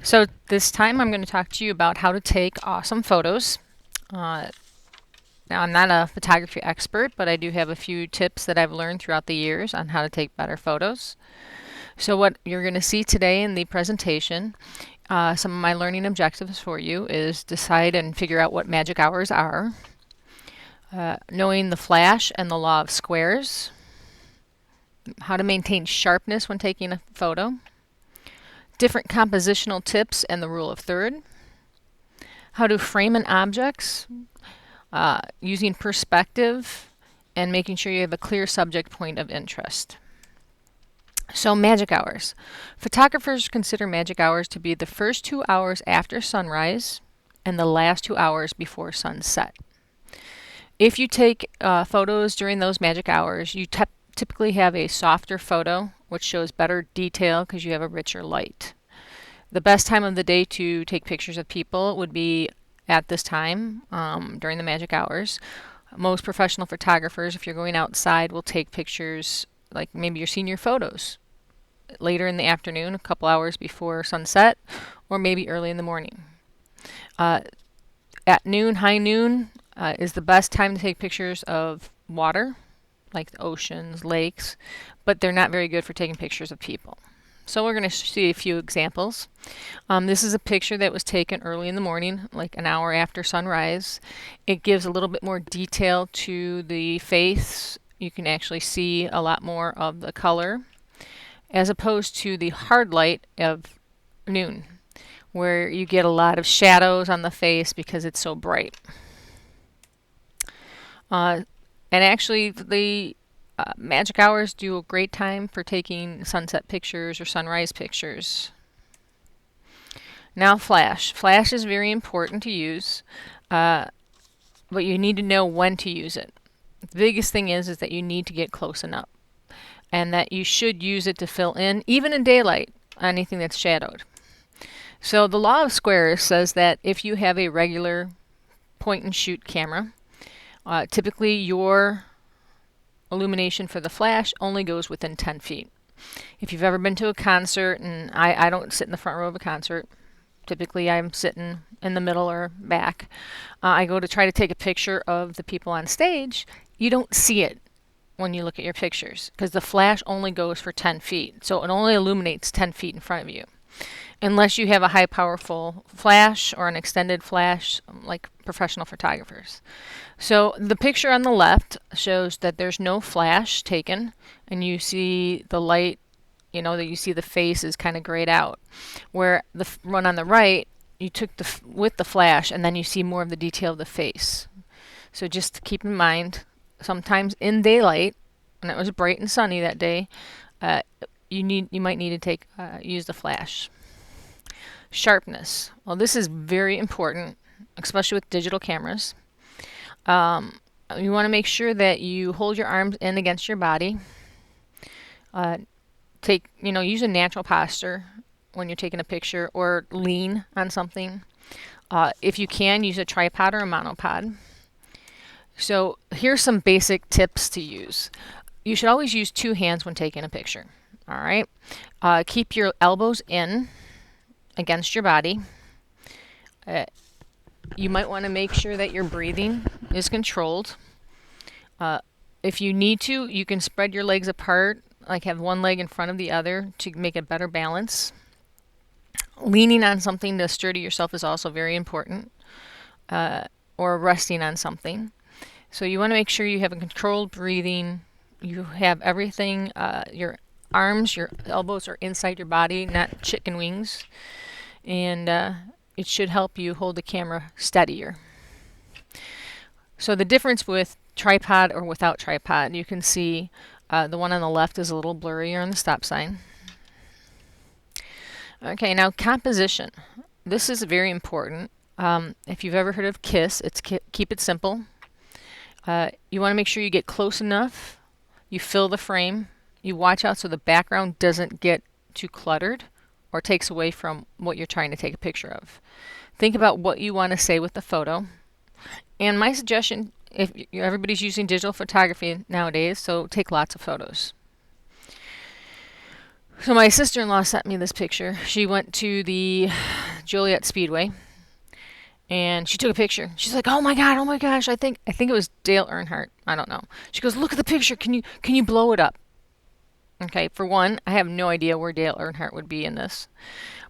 So this time I'm going to talk to you about how to take awesome photos. Uh, Now I'm not a photography expert, but I do have a few tips that I've learned throughout the years on how to take better photos. So what you're going to see today in the presentation, some of my learning objectives for you is decide and figure out what magic hours are, knowing the flash and the law of squares, how to maintain sharpness when taking a photo, different compositional tips and the rule of third, how to frame an object, using perspective, and making sure you have a clear subject point of interest. So magic hours. Photographers consider magic hours to be the first 2 hours after sunrise and the last 2 hours before sunset. If you take photos during those magic hours, you typically have a softer photo, which shows better detail because you have a richer light. The best time of the day to take pictures of people would be at this time during the magic hours. Most professional photographers, if you're going outside, will take pictures like maybe your senior photos later in the afternoon, a couple hours before sunset, or maybe early in the morning. At noon, high noon, is the best time to take pictures of water, like the oceans, lakes, but they're not very good for taking pictures of people. So we're going to see a few examples. This is a picture that was taken early in the morning, like an hour after sunrise. It gives a little bit more detail to the face. You can actually see a lot more of the color as opposed to the hard light of noon, where you get a lot of shadows on the face because it's so bright. And actually, the magic hours do a great time for taking sunset pictures or sunrise pictures. Now flash. Flash is very important to use, but you need to know when to use it. The biggest thing is that you need to get close enough, and that you should use it to fill in, even in daylight, anything that's shadowed. So the law of squares says that if you have a regular point and shoot camera, typically your illumination for the flash only goes within 10 feet. If you've ever been to a concert, and I don't sit in the front row of a concert, typically I'm sitting in the middle or back, I go to try to take a picture of the people on stage, you don't see it when you look at your pictures because the flash only goes for 10 feet. So it only illuminates 10 feet in front of you. Unless you have a high powerful flash or an extended flash like professional photographers. So the picture on the left shows that there's no flash taken and you see the light, that you see the face is kind of grayed out. Where the one on the right, you took with the flash and then you see more of the detail of the face. So just keep in mind, sometimes in daylight, and it was bright and sunny that day, you might need to use the flash. Sharpness. Well, this is very important, especially with digital cameras. You want to make sure that you hold your arms in against your body. Use a natural posture when you're taking a picture, or lean on something. If you can, use a tripod or a monopod. So here's some basic tips to use. You should always use two hands when taking a picture. All right. Keep your elbows in against your body. You might want to make sure that your breathing is controlled. If you need to, you can spread your legs apart, like have one leg in front of the other to make a better balance. Leaning on something to steady yourself is also very important, or resting on something. So you want to make sure you have a controlled breathing. You have everything, your arms, your elbows are inside your body, not chicken wings. And it should help you hold the camera steadier. So the difference with tripod or without tripod, you can see the one on the left is a little blurrier on the stop sign. Okay, now composition. This is very important. If you've ever heard of KISS, it's keep it simple. You want to make sure you get close enough, you fill the frame, you watch out so the background doesn't get too cluttered or takes away from what you're trying to take a picture of. Think about what you want to say with the photo. And my suggestion, if everybody's using digital photography nowadays, so take lots of photos. So my sister-in-law sent me this picture. She went to the Joliet Speedway and she took a picture. She's like, "Oh my god, oh my gosh, I think it was Dale Earnhardt. I don't know." She goes, "Look at the picture. Can you blow it up?" Okay, for one, I have no idea where Dale Earnhardt would be in this.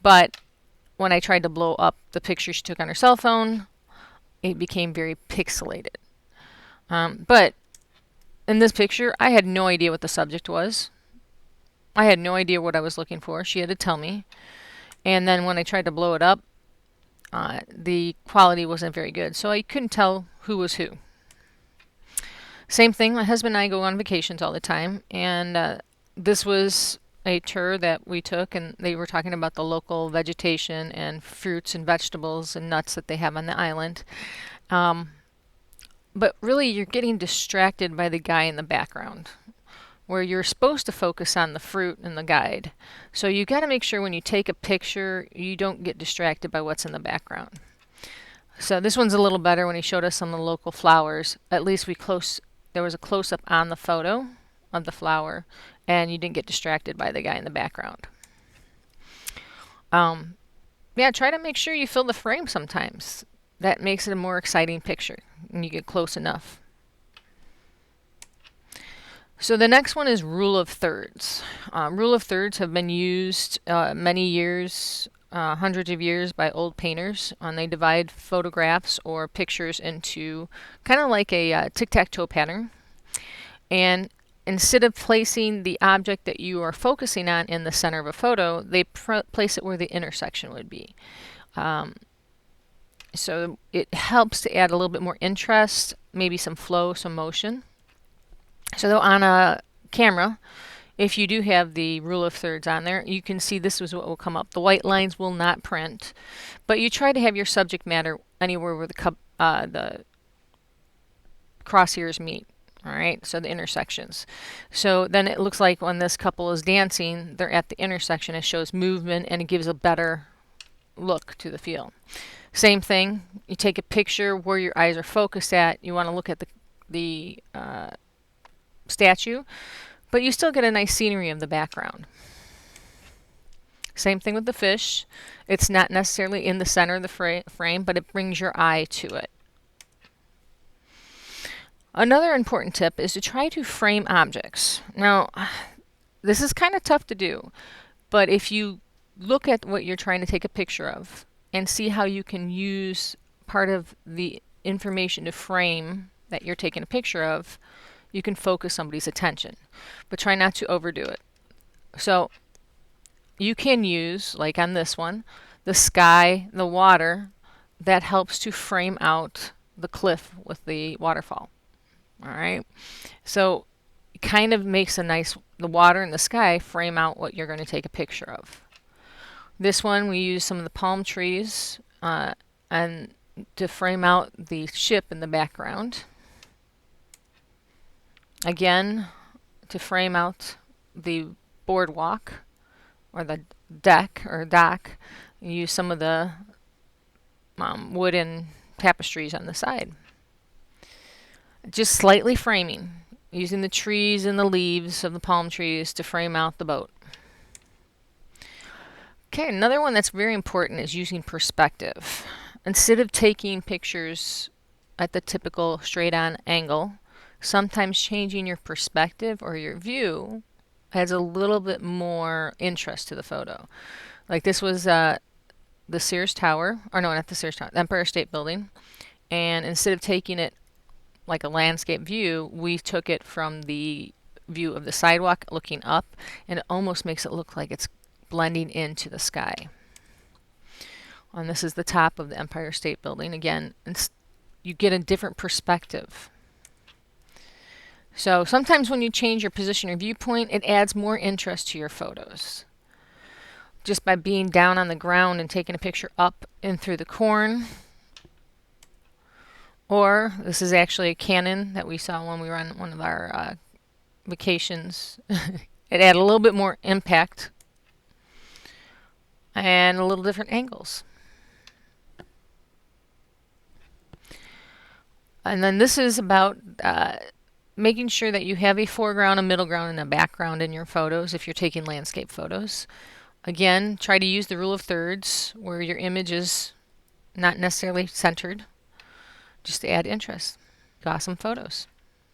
But when I tried to blow up the picture she took on her cell phone, it became very pixelated. But in this picture, I had no idea what the subject was. I had no idea what I was looking for. She had to tell me. And then when I tried to blow it up, the quality wasn't very good. So I couldn't tell who was who. Same thing, my husband and I go on vacations all the time. And this was a tour that we took, and they were talking about the local vegetation and fruits and vegetables and nuts that they have on the island. But really, you're getting distracted by the guy in the background, where you're supposed to focus on the fruit and the guide. So you got to make sure when you take a picture, you don't get distracted by what's in the background. So this one's a little better when he showed us some of the local flowers. At least there was a close-up on the photo of the flower, and you didn't get distracted by the guy in the background. Yeah, try to make sure you fill the frame sometimes. That makes it a more exciting picture when you get close enough. So the next one is rule of thirds. Rule of thirds have been used many years, hundreds of years by old painters. And they divide photographs or pictures into kind of like a tic-tac-toe pattern. And instead of placing the object that you are focusing on in the center of a photo, they place it where the intersection would be. So it helps to add a little bit more interest, maybe some flow, some motion. So on a camera, if you do have the rule of thirds on there, you can see this is what will come up. The white lines will not print, but you try to have your subject matter anywhere where the crosshairs meet. All right, so the intersections. So then it looks like when this couple is dancing, they're at the intersection. It shows movement and it gives a better look to the field. Same thing, you take a picture where your eyes are focused at. You want to look at the statue, but you still get a nice scenery of the background. Same thing with the fish. It's not necessarily in the center of the frame, but it brings your eye to it. Another important tip is to try to frame objects. Now, this is kind of tough to do, but if you look at what you're trying to take a picture of and see how you can use part of the information to frame that you're taking a picture of, you can focus somebody's attention, but try not to overdo it. So you can use, like on this one, the sky, the water, that helps to frame out the cliff with the waterfall. All right, so it kind of makes the water and the sky frame out what you're going to take a picture of. This one, we use some of the palm trees and to frame out the ship in the background. Again, to frame out the boardwalk or the deck or dock, you use some of the wooden tapestries on the side. Just slightly framing, using the trees and the leaves of the palm trees to frame out the boat. Okay, another one that's very important is using perspective. Instead of taking pictures at the typical straight-on angle, sometimes changing your perspective or your view adds a little bit more interest to the photo. Like this was the Sears Tower, or no, not the Sears Tower, the Empire State Building. And instead of taking it like a landscape view, we took it from the view of the sidewalk looking up, and it almost makes it look like it's blending into the sky. And this is the top of the Empire State Building. Again, you get a different perspective. So sometimes when you change your position or viewpoint, it adds more interest to your photos. Just by being down on the ground and taking a picture up and through the corn. Or this is actually a cannon that we saw when we were on one of our vacations. It added a little bit more impact and a little different angles. And then this is about making sure that you have a foreground, a middle ground, and a background in your photos if you're taking landscape photos. Again, try to use the rule of thirds where your image is not necessarily centered, just to add interest. Awesome photos.